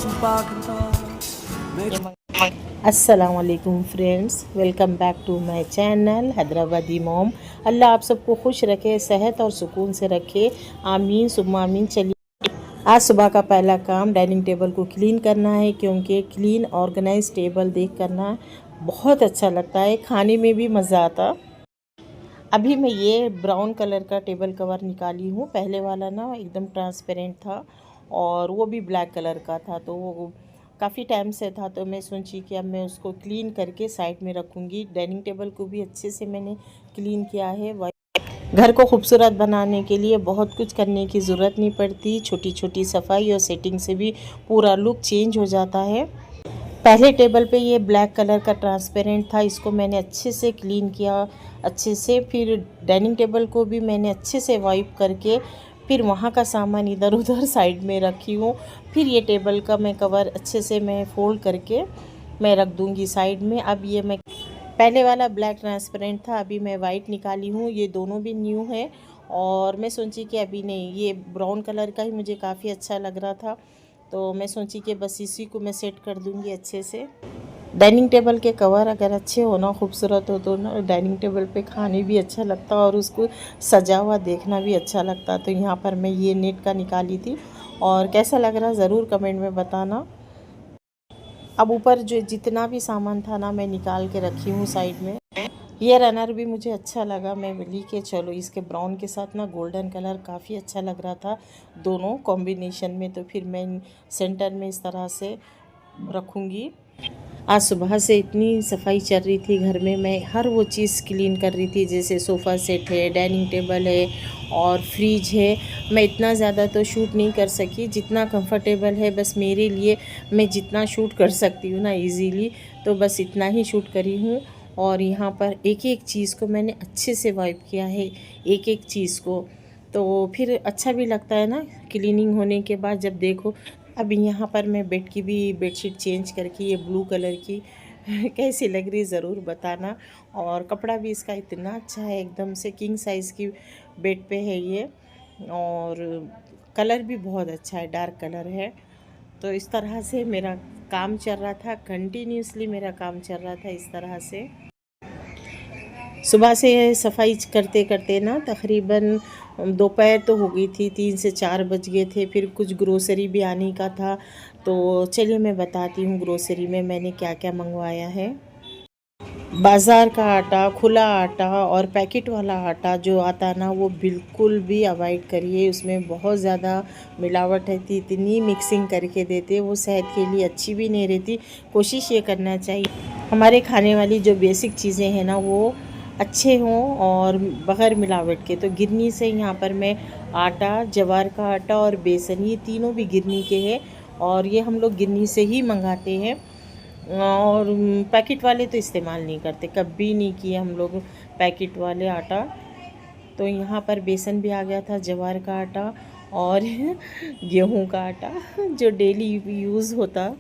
some bargain bars. अस्सलाम वालेकुम friends, welcome back to my channel Hyderabadi mom. अल्लाह आप सबको खुश रखे, सेहत और सुकून से रखे, आमीन सुम्मा आमीन। चलिए, आज सुबह का पहला काम डाइनिंग टेबल को क्लीन करना है, क्योंकि क्लीन ऑर्गेनाइज टेबल देख करना बहुत अच्छा लगता है, खाने में भी मज़ा आता। अभी मैं ये ब्राउन कलर का टेबल कवर निकाली हूँ। पहले वाला ना एकदम ट्रांसपेरेंट था और वो भी ब्लैक कलर का था, तो वो काफ़ी टाइम से था, तो मैं सोची कि अब मैं उसको क्लीन करके साइड में रखूँगी। डाइनिंग टेबल को भी अच्छे से मैंने क्लीन किया है। घर को खूबसूरत बनाने के लिए बहुत कुछ करने की ज़रूरत नहीं पड़ती, छोटी छोटी सफाई और सेटिंग से भी पूरा लुक चेंज हो जाता है। पहले टेबल पे ये ब्लैक कलर का ट्रांसपेरेंट था, इसको मैंने अच्छे से क्लीन किया अच्छे से। फिर डाइनिंग टेबल को भी मैंने अच्छे से वाइप करके फिर वहाँ का सामान इधर उधर साइड में रखी हूँ। फिर ये टेबल का मैं कवर अच्छे से मैं फोल्ड करके मैं रख दूँगी साइड में। अब ये मैं पहले वाला ब्लैक ट्रांसपेरेंट था, अभी मैं वाइट निकाली हूँ, ये दोनों भी न्यू है। और मैं सोची कि अभी नहीं, ये ब्राउन कलर का ही मुझे काफ़ी अच्छा लग रहा था, तो मैं सोची कि बस इसी को मैं सेट कर दूंगी अच्छे से। डाइनिंग टेबल के कवर अगर अच्छे हो ना, खूबसूरत हो, तो ना डाइनिंग टेबल पे खाने भी अच्छा लगता और उसको सजा हुआ देखना भी अच्छा लगता। तो यहाँ पर मैं ये नेट का निकाली थी, और कैसा लग रहा ज़रूर कमेंट में बताना। अब ऊपर जो जितना भी सामान था ना, मैं निकाल के रखी हूँ साइड में। ये रनर भी मुझे अच्छा लगा, मैं बोली कि चलो इसके ब्राउन के साथ ना गोल्डन कलर काफ़ी अच्छा लग रहा था दोनों कॉम्बिनेशन में, तो फिर मैं सेंटर में इस तरह से रखूँगी। आज सुबह से इतनी सफाई चल रही थी घर में, मैं हर वो चीज़ क्लीन कर रही थी, जैसे सोफ़ा सेट है, डाइनिंग टेबल है और फ्रिज है। मैं इतना ज़्यादा तो शूट नहीं कर सकी, जितना कंफर्टेबल है बस मेरे लिए, मैं जितना शूट कर सकती हूँ ना इजीली, तो बस इतना ही शूट करी हूँ। और यहाँ पर एक एक चीज़ को मैंने अच्छे से वाइप किया है, एक एक चीज़ को, तो फिर अच्छा भी लगता है ना क्लीनिंग होने के बाद जब देखो। अभी यहाँ पर मैं बेड की भी बेडशीट चेंज करके ये ब्लू कलर की कैसी लग रही ज़रूर बताना। और कपड़ा भी इसका इतना अच्छा है, एकदम से किंग साइज़ की बेड पे है ये, और कलर भी बहुत अच्छा है, डार्क कलर है। तो इस तरह से मेरा काम चल रहा था, कंटिन्यूसली मेरा काम चल रहा था इस तरह से। सुबह से सफाई करते करते ना तकरीबन दोपहर तो हो गई थी, 3 से 4 बज गए थे। फिर कुछ ग्रोसरी भी आने का था, तो चलिए मैं बताती हूँ ग्रोसरी में मैंने क्या क्या मंगवाया है। बाज़ार का आटा, खुला आटा और पैकेट वाला आटा जो आता ना, वो बिल्कुल भी अवॉइड करिए, उसमें बहुत ज़्यादा मिलावट रहती, इतनी मिक्सिंग करके देते, वो सेहत के लिए अच्छी भी नहीं रहती। कोशिश ये करना चाहिए हमारे खाने वाली जो बेसिक चीज़ें हैं ना, वो अच्छे हों और बग़ैर मिलावट के। तो गिरनी से यहाँ पर मैं आटा, ज्वार का आटा और बेसन, ये तीनों भी गिरनी के हैं, और ये हम लोग गिरनी से ही मंगाते हैं। और पैकेट वाले तो इस्तेमाल नहीं करते, कभी नहीं किए हम लोग पैकेट वाले आटा। तो यहाँ पर बेसन भी आ गया था, ज्वार का आटा और गेहूं का आटा जो डेली यूज़ होता।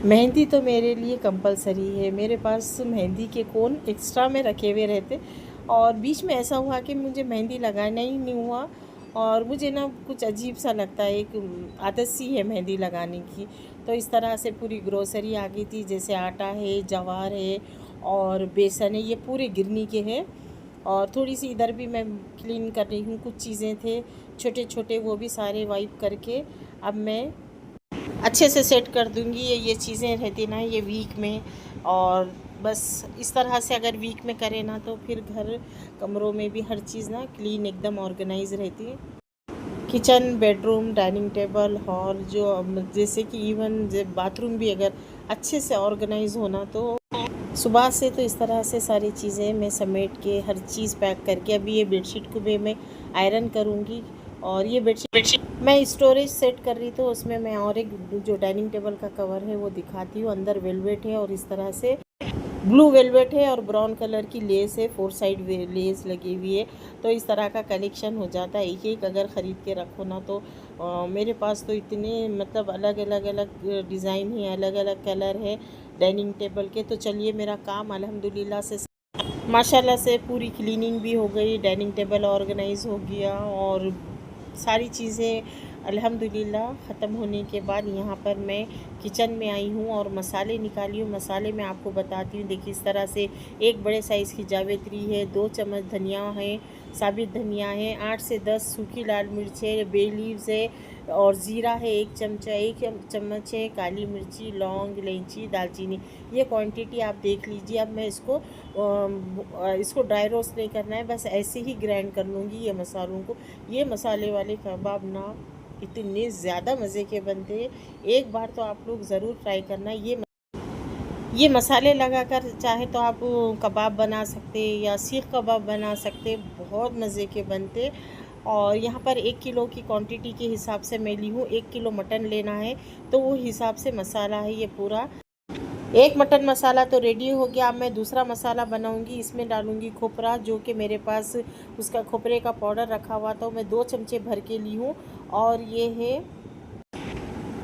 मेहंदी तो मेरे लिए कंपलसरी है, मेरे पास मेहंदी के कोन एक्स्ट्रा में रखे हुए रहते, और बीच में ऐसा हुआ कि मुझे मेहंदी लगाना ही नहीं हुआ, और मुझे ना कुछ अजीब सा लगता है, एक आदत सी है मेहंदी लगाने की। तो इस तरह से पूरी ग्रोसरी आ गई थी, जैसे आटा है, ज्वार है और बेसन है, ये पूरे गिरनी के हैं। और थोड़ी सी इधर भी मैं क्लीन कर रही हूँ, कुछ चीज़ें थे छोटे छोटे, वो भी सारे वाइप करके अब मैं अच्छे से सेट कर दूँगी। ये चीज़ें रहती ना ये वीक में, और बस इस तरह से अगर वीक में करें ना, तो फिर घर कमरों में भी हर चीज़ ना क्लीन एकदम ऑर्गेनाइज रहती है। Kitchen, bedroom, dining table, hall, जो जैसे कि इवन बाथरूम भी अगर अच्छे से ऑर्गेनाइज होना, तो सुबह से तो इस तरह से सारी चीज़ें मैं समेट के हर चीज़ पैक करके अभी ये बेडशीट को भी मैं आयरन करूँगी। और ये बेडशीट मैं स्टोरेज सेट कर रही, तो उसमें मैं और एक जो डाइनिंग टेबल का कवर है वो दिखाती हूँ। अंदर वेलवेट है और इस तरह से ब्लू वेलवेट है और ब्राउन कलर की लेस है, 4 साइड लेस लगी हुई है। तो इस तरह का कलेक्शन हो जाता है, एक एक अगर ख़रीद के रखो ना, तो मेरे पास तो इतने मतलब अलग अलग अलग डिज़ाइन है, अलग अलग कलर है डाइनिंग टेबल के। तो चलिए मेरा काम अल्हम्दुलिल्लाह से माशाल्लाह से पूरी क्लीनिंग भी हो गई, डाइनिंग टेबल ऑर्गेनाइज हो गया, और सारी चीज़ें अल्हम्दुलिल्लाह ख़त्म होने के बाद यहाँ पर मैं किचन में आई हूँ और मसाले निकाली हूँ। मसाले मैं आपको बताती हूँ। देखिए इस तरह से एक बड़े साइज़ की जावित्री है, 2 चम्मच धनिया है, साबित धनिया है, 8 से 10 सूखी लाल मिर्च है, बे लीव्स है और ज़ीरा है 1 चमचा, 1 चम्मच है काली मिर्ची, लौंग, इलायची, दालचीनी। ये क्वांटिटी आप देख लीजिए। अब मैं इसको ड्राई रोस्ट नहीं करना है, बस ऐसे ही ग्राइंड कर लूँगी ये मसालों को। ये मसाले वाले कबाब ना इतने ज़्यादा मज़े के बनते हैं, एक बार तो आप लोग ज़रूर ट्राई करना। ये मसाले लगाकर चाहे तो आप कबाब बना सकते या सीख कबाब बना सकते, बहुत मज़े के बनते। और यहाँ पर 1 किलो की क्वांटिटी के हिसाब से मैं ली हूँ। 1 किलो मटन लेना है तो वो हिसाब से मसाला है ये पूरा। एक मटन मसाला तो रेडी हो गया। अब मैं दूसरा मसाला बनाऊंगी। इसमें डालूंगी खोपरा, जो कि मेरे पास उसका खोपरे का पाउडर रखा हुआ था, मैं 2 चमचे भर के ली हूँ। और ये है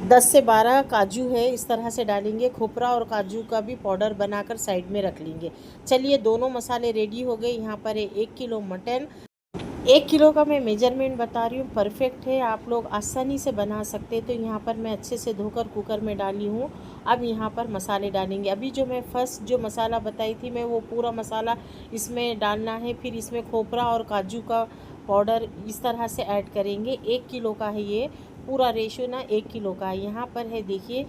10 से 12 काजू है, इस तरह से डालेंगे। खोपरा और काजू का भी पाउडर बनाकर साइड में रख लेंगे। चलिए दोनों मसाले रेडी हो गए। यहाँ पर है 1 किलो मटन। 1 किलो का मैं मेजरमेंट बता रही हूँ, परफेक्ट है, आप लोग आसानी से बना सकते हैं। तो यहाँ पर मैं अच्छे से धोकर कुकर में डाली हूँ। अब यहाँ पर मसाले डालेंगे। अभी जो मैं फर्स्ट जो मसाला बताई थी मैं, वो पूरा मसाला इसमें डालना है। फिर इसमें खोपरा और काजू का पाउडर इस तरह से ऐड करेंगे। 1 किलो का है ये, पूरा रेशो ना 1 किलो का है। यहाँ पर है देखिए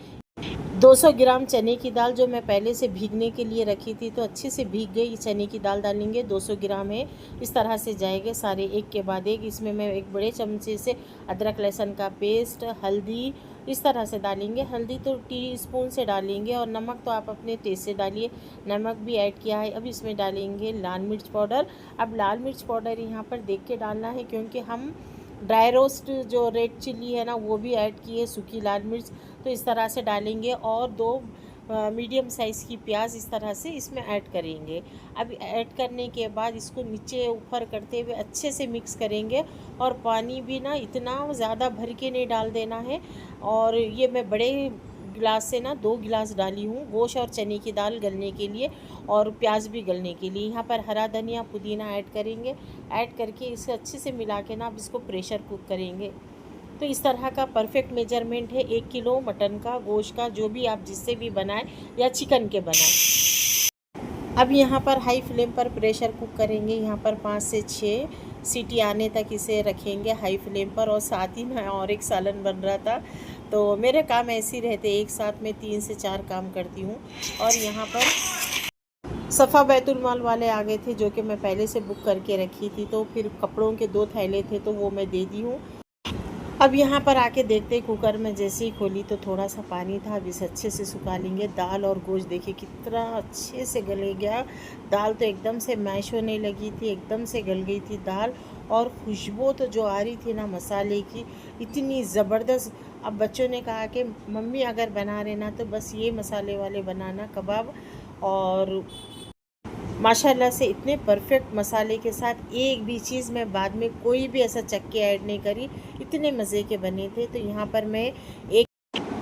200 ग्राम चने की दाल, जो मैं पहले से भीगने के लिए रखी थी, तो अच्छे से भीग गई। चने की दाल डालेंगे, 200 ग्राम है। इस तरह से जाएंगे सारे एक के बाद एक। इसमें मैं एक बड़े चमचे से अदरक लहसुन का पेस्ट, हल्दी इस तरह से डालेंगे। हल्दी तो टीस्पून से डालेंगे और नमक तो आप अपने टेस्ट से डालिए, नमक भी ऐड किया है। अब इसमें डालेंगे लाल मिर्च पाउडर। अब लाल मिर्च पाउडर यहाँ पर देख के डालना है, क्योंकि हम ड्राई रोस्ट जो रेड चिल्ली है ना, वो भी ऐड की है, सूखी लाल मिर्च, तो इस तरह से डालेंगे। और 2 मीडियम साइज़ की प्याज इस तरह से इसमें ऐड करेंगे। अब ऐड करने के बाद इसको नीचे ऊपर करते हुए अच्छे से मिक्स करेंगे। और पानी भी ना इतना ज़्यादा भर के नहीं डाल देना है। और ये मैं बड़े गिलास से ना 2 गिलास डाली हूँ, गोश्त और चने की दाल गलने के लिए और प्याज भी गलने के लिए। यहाँ पर हरा धनिया, पुदीना ऐड करेंगे। ऐड करके इसे अच्छे से मिला के ना अब इसको प्रेशर कुक करेंगे। तो इस तरह का परफेक्ट मेजरमेंट है 1 किलो मटन का, गोश्त का, जो भी आप जिससे भी बनाएं या चिकन के बनाएं। अब यहाँ पर हाई फ्लेम पर प्रेशर कुक करेंगे। यहाँ पर 5 से 6 सीटी आने तक इसे रखेंगे हाई फ्लेम पर। और साथ ही में और एक सालन बन रहा था, तो मेरे काम ऐसे ही रहते, एक साथ में 3 से 4 काम करती हूँ। और यहाँ पर सफ़ा बैतुल माल वाले आ गए थे, जो कि मैं पहले से बुक करके रखी थी। तो फिर कपड़ों के 2 थैले थे, तो वो मैं दे दी हूँ। अब यहाँ पर आके देखते कुकर में जैसे ही खोली तो थोड़ा सा पानी था। अब इसे अच्छे से सुखा लेंगे। दाल और गोश्त देखिए कितना अच्छे से गले गया। दाल तो एकदम से मैश होने लगी थी, एकदम से गल गई थी दाल। और खुशबू तो जो आ रही थी ना मसाले की, इतनी ज़बरदस्त। अब बच्चों ने कहा कि मम्मी अगर बना रहे ना तो बस ये मसाले वाले बनाना कबाब। और माशाल्लाह से इतने परफेक्ट मसाले के साथ एक भी चीज़ मैं बाद में कोई भी ऐसा चक्के ऐड नहीं करी, इतने मज़े के बने थे। तो यहाँ पर मैं एक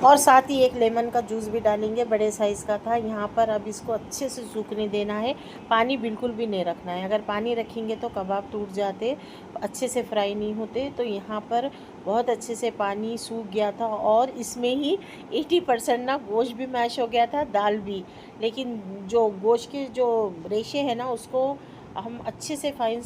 और साथ ही एक लेमन का जूस भी डालेंगे, बड़े साइज़ का था। यहाँ पर अब इसको अच्छे से सूखने देना है, पानी बिल्कुल भी नहीं रखना है। अगर पानी रखेंगे तो कबाब टूट जाते, अच्छे से फ्राई नहीं होते। तो यहाँ पर बहुत अच्छे से पानी सूख गया था और इसमें ही 80% ना गोश्त भी मैश हो गया था, दाल भी। लेकिन जो गोश्त के जो रेशे हैं ना, उसको हम अच्छे से फाइन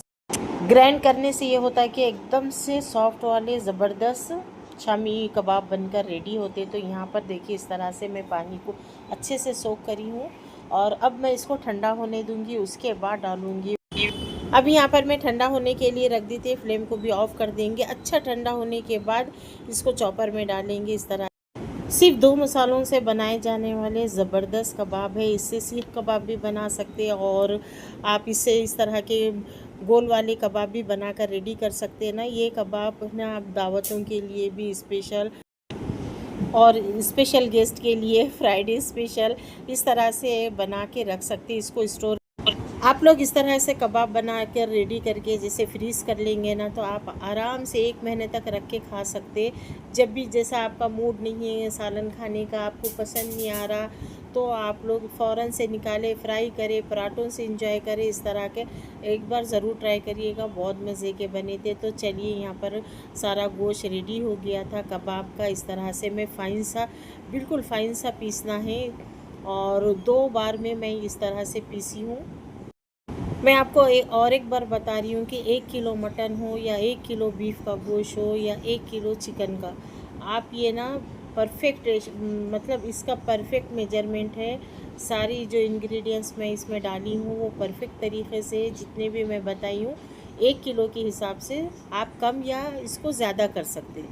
ग्राइंड करने से ये होता है कि एकदम से सॉफ्ट वाले ज़बरदस्त शामी कबाब बनकर रेडी होते। तो यहाँ पर देखिए इस तरह से मैं पानी को अच्छे से सोख करी हूँ। और अब मैं इसको ठंडा होने दूँगी, उसके बाद डालूँगी। अब यहाँ पर मैं ठंडा होने के लिए रख दी थी, फ्लेम को भी ऑफ़ कर देंगे। अच्छा ठंडा होने के बाद इसको चॉपर में डालेंगे। इस तरह सिर्फ 2 मसालों से बनाए जाने वाले ज़बरदस्त कबाब है। इससे सीख कबाब भी बना सकते हैं और आप इससे इस तरह के गोल वाले कबाब भी बनाकर रेडी कर सकते हैं ना। ये कबाब ना आप दावतों के लिए भी स्पेशल और स्पेशल गेस्ट के लिए फ्राइडे स्पेशल इस तरह से बना के रख सकते हैं। इसको स्टोर आप लोग इस तरह से कबाब बना कर रेडी करके जैसे फ्रीज़ कर लेंगे ना, तो आप आराम से 1 महीने तक रख के खा सकते। जब भी जैसा आपका मूड नहीं है सालन खाने का, आपको पसंद नहीं आ रहा, तो आप लोग फ़ौरन से निकाले, फ्राई करें, पराठों से इंजॉय करें। इस तरह के एक बार ज़रूर ट्राई करिएगा, बहुत मज़े के बने थे। तो चलिए यहाँ पर सारा गोश्त रेडी हो गया था कबाब का। इस तरह से मैं फ़ाइन सा, बिल्कुल फ़ाइन सा पीसना है, और 2 बार में मैं इस तरह से पीसी हूँ। मैं आपको एक बार बता रही हूँ कि 1 किलो मटन हो या 1 किलो बीफ का गोश्त हो या 1 किलो चिकन का, आप ये ना परफेक्ट, मतलब इसका परफेक्ट मेजरमेंट है। सारी जो इंग्रेडिएंट्स मैं इसमें डाली हूँ वो परफेक्ट तरीके से, जितने भी मैं बताई हूँ 1 किलो के हिसाब से आप कम या इसको ज़्यादा कर सकते हैं।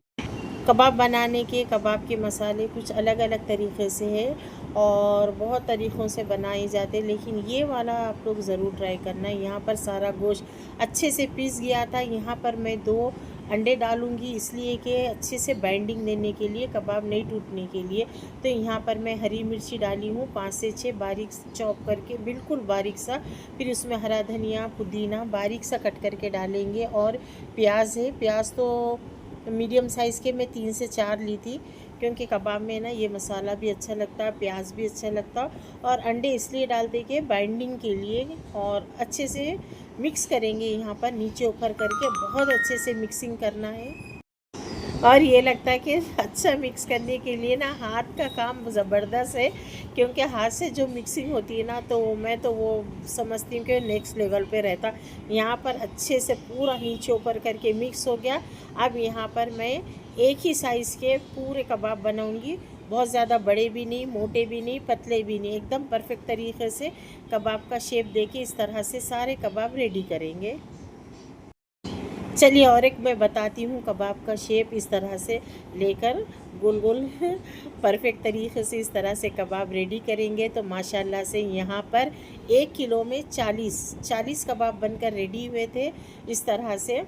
कबाब बनाने के, कबाब के मसाले कुछ अलग अलग तरीक़े से है और बहुत तरीक़ों से बनाए जाते हैं, लेकिन ये वाला आप लोग ज़रूर ट्राई करना। यहाँ पर सारा गोश्त अच्छे से पीस गया था। यहाँ पर मैं 2 अंडे डालूँगी, इसलिए कि अच्छे से बाइंडिंग देने के लिए, कबाब नहीं टूटने के लिए। तो यहाँ पर मैं हरी मिर्ची डाली हूँ 5 से 6 बारीक चॉप करके, बिल्कुल बारीक सा। फिर उसमें हरा धनिया, पुदीना बारीक सा कट करके डालेंगे, और प्याज है, प्याज तो मीडियम साइज़ के मैं 3 से 4 ली थी, क्योंकि कबाब में ना ये मसाला भी अच्छा लगता है, प्याज भी अच्छा लगता। और अंडे इसलिए डालते कि बाइंडिंग के लिए, और अच्छे से मिक्स करेंगे। यहाँ पर नीचे ऊपर करके बहुत अच्छे से मिक्सिंग करना है। और ये लगता है कि अच्छा मिक्स करने के लिए ना हाथ का काम ज़बरदस्त है, क्योंकि हाथ से जो मिक्सिंग होती है ना, तो मैं तो वो समझती हूँ कि नेक्स्ट लेवल पे रहता। यहाँ पर अच्छे से पूरा नीचे ऊपर करके मिक्स हो गया। अब यहाँ पर मैं एक ही साइज़ के पूरे कबाब बनाऊँगी, बहुत ज़्यादा बड़े भी नहीं, मोटे भी नहीं, पतले भी नहीं, एकदम परफेक्ट तरीके से कबाब का शेप देके इस तरह से सारे कबाब रेडी करेंगे। चलिए और एक मैं बताती हूँ कबाब का शेप। इस तरह से लेकर गोल गोल परफेक्ट तरीके से इस तरह से कबाब रेडी करेंगे, तो माशाल्लाह से यहाँ पर 1 किलो में 40 कबाब बनकर रेडी हुए थे इस तरह से।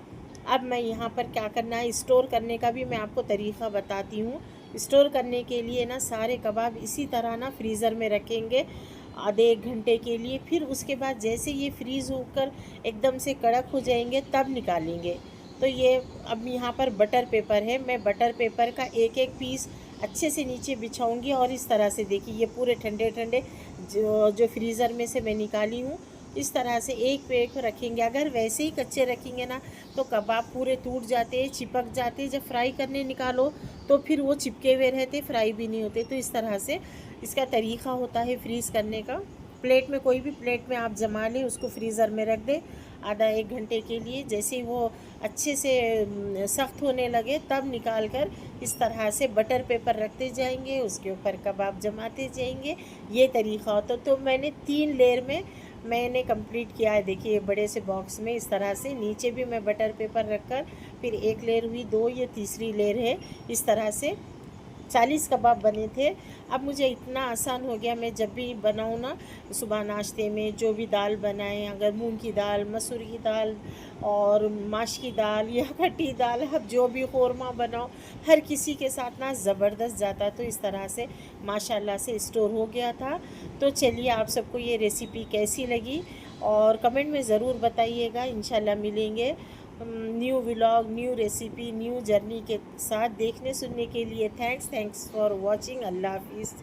अब मैं यहाँ पर क्या करना है, स्टोर करने का भी मैं आपको तरीक़ा बताती हूँ। स्टोर करने के लिए ना सारे कबाब इसी तरह ना फ्रीज़र में रखेंगे आधे 1 घंटे के लिए। फिर उसके बाद जैसे ये फ्रीज़ होकर एकदम से कड़क हो जाएंगे तब निकालेंगे। तो ये अब यहाँ पर बटर पेपर है, मैं बटर पेपर का एक एक पीस अच्छे से नीचे बिछाऊंगी, और इस तरह से देखिए ये पूरे ठंडे ठंडे जो फ्रीज़र में से मैं निकाली हूँ, इस तरह से एक पे एक रखेंगे। अगर वैसे ही कच्चे रखेंगे ना तो कबाब पूरे टूट जाते हैं, चिपक जाते हैं। जब फ्राई करने निकालो तो फिर वो चिपके हुए रहते, फ्राई भी नहीं होते। तो इस तरह से इसका तरीक़ा होता है फ्रीज़ करने का। प्लेट में, कोई भी प्लेट में आप जमा लें, उसको फ्रीज़र में रख दें आधा 1 घंटे के लिए। जैसे ही वो अच्छे से सख्त होने लगे तब निकाल कर इस तरह से बटर पेपर रखते जाएंगे, उसके ऊपर कबाब जमाते जाएंगे। ये तरीक़ा होता। तो मैंने 3 लेयर में मैंने कंप्लीट किया है। देखिए बड़े से बॉक्स में इस तरह से नीचे भी मैं बटर पेपर रखकर, फिर 1 लेयर हुई, 2, ये तीसरी लेयर है। इस तरह से 40 कबाब बने थे। अब मुझे इतना आसान हो गया, मैं जब भी बनाऊँ ना सुबह नाश्ते में, जो भी दाल बनाएं, अगर मूंग की दाल, मसूर की दाल और माश की दाल या खट्टी दाल, अब जो भी क़ोरमा बनाओ, हर किसी के साथ ना ज़बरदस्त जाता। तो इस तरह से माशाल्लाह से स्टोर हो गया था। तो चलिए आप सबको ये रेसिपी कैसी लगी और कमेंट में ज़रूर बताइएगा। इंशाल्लाह मिलेंगे new vlog, new recipe, new journey के साथ। देखने सुनने के लिए थैंक्स फॉर वॉचिंग। अल्लाह हाफिज़।